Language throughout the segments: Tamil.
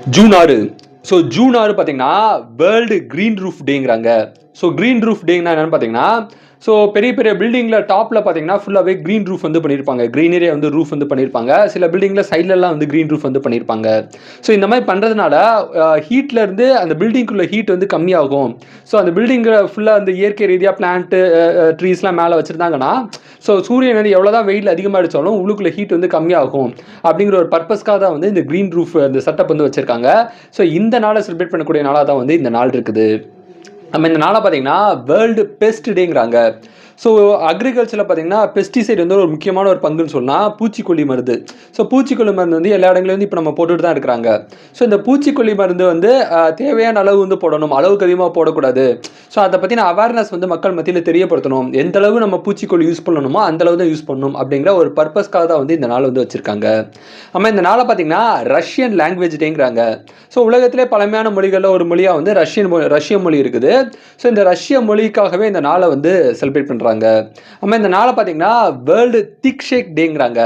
ஜூன் 6. ஸோ ஜூன் 6 பார்த்தீங்கன்னா வேர்ல்டு க்ரீன் ரூஃப் டேங்கிறாங்க. ஸோ க்ரீன் ரூஃப் டேங்கன்னா என்னென்னு பார்த்தீங்கன்னா, ஸோ பெரிய பெரிய பில்டிங்கில் டாப்பில் பார்த்தீங்கன்னா ஃபுல்லாகவே க்ரீன் ரூஃப் வந்து பண்ணியிருப்பாங்க. க்ரீனரியாக வந்து ரூஃப் வந்து பண்ணியிருப்பாங்க. சில பில்டிங்கில் சைட்லலாம் வந்து க்ரீன் ரூஃப் வந்து பண்ணியிருப்பாங்க. ஸோ இந்த மாதிரி பண்ணுறதுனால ஹீட்லேருந்து அந்த பில்டிங்குள்ள ஹீட் வந்து கம்மியாகும். ஸோ அந்த பில்டிங்கில் ஃபுல்லாக அந்த இயற்கை ரீதியாக பிளான்ட்டு ட்ரீஸ்லாம் மேலே வச்சுருந்தாங்கன்னா, ஸோ சூரியன் வந்து எவ்வளோ தான் வெயில் அதிகமாக அடித்தாலும் உள்ளுக்குள்ள ஹீட் வந்து கம்மியாகும் அப்படிங்கிற ஒரு பர்பஸ்க்காக தான் வந்து இந்த க்ரீன் ரூஃப் அந்த செட்டப் வந்து வச்சுருக்காங்க. ஸோ இந்த நாளை செலிப்ரேட் பண்ணக்கூடிய நாளாக தான் வந்து இந்த நாள் இருக்குது. நம்ம இந்த நாளை பார்த்தீங்கன்னா வேர்ல்டு பெஸ்ட் டேங்கிறாங்க. ஸோ அக்ரிகல்ச்சரில் பார்த்தீங்கன்னா பெஸ்டிசைட் வந்து ஒரு முக்கியமான ஒரு பங்குன்னு சொன்னால் பூச்சிக்கொல்லி மருந்து. ஸோ பூச்சிக்கொல்லி மருந்து வந்து எல்லா இடங்களையும் வந்து இப்போ நம்ம போட்டுட்டு தான் இருக்கிறாங்க. ஸோ இந்த பூச்சிக்கொல்லி மருந்து வந்து தேவையான அளவு வந்து போடணும், அளவுக்கு அதிகமாக போடக்கூடாது. ஸோ அதை பற்றின அவேர்னஸ் வந்து மக்கள் மத்தியில் தெரியப்படுத்தணும். எந்த அளவு நம்ம பூச்சிக்கொல்லி யூஸ் பண்ணணுமோ அந்த அளவு தான் யூஸ் பண்ணணும் அப்படிங்கிற ஒரு பர்பஸ்க்காக தான் வந்து இந்த நாள் வந்து வச்சுருக்காங்க. நம்ம இந்த நாளை பார்த்தீங்கன்னா ரஷ்யன் லாங்குவேஜ் டேங்கிறாங்க. ஸோ உலகத்திலே பழமையான மொழிகளில் ஒரு மொழியாக வந்து ரஷ்ய மொழி இருக்குது. ஸோ இந்த ரஷ்ய மொழிக்காகவே இந்த நாளை வந்து செலிப்ரேட் பண்ணுறாங்க. நம்ம இந்த நாளை பார்த்தீங்கன்னா வேர்ல்டு திக் ஷேக் டேங்கிறாங்க.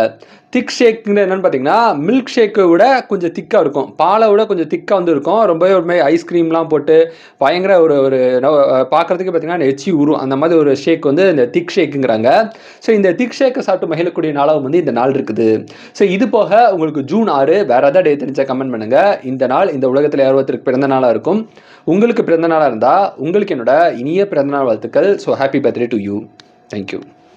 திக் ஷேக்குன்னு என்னென்னு பார்த்தீங்கன்னா மில்க் ஷேக்கை விட கொஞ்சம் திக்காக இருக்கும், பாலை விட கொஞ்சம் திக்காக வந்து இருக்கும். ரொம்பவே ஒரு மாதிரி ஐஸ்கிரீம்லாம் போட்டு பயங்கர ஒரு பார்க்குறதுக்கு பார்த்தீங்கன்னா எச்சி ஊறும். அந்த மாதிரி ஒரு ஷேக் வந்து இந்த திக் ஷேக்குங்கிறாங்க. ஸோ இந்த திக் ஷேக்கை சாப்பிட்டு மகிழக்கூடிய நாளாக வந்து இந்த நாள் இருக்குது. ஸோ இது போக உங்களுக்கு ஜூன் 6 வேறு ஏதாவது டே தெரிஞ்சால் கமெண்ட் பண்ணுங்கள். இந்த நாள் இந்த உலகத்தில் யாரோருத்தருக்கு பிறந்த நாளாக இருக்கும். உங்களுக்கு பிறந்த நாளாக இருந்தால் உங்களுக்கு என்னோட இனிய பிறந்தநாள் வாழ்த்துக்கள். So happy birthday to you. Thank you.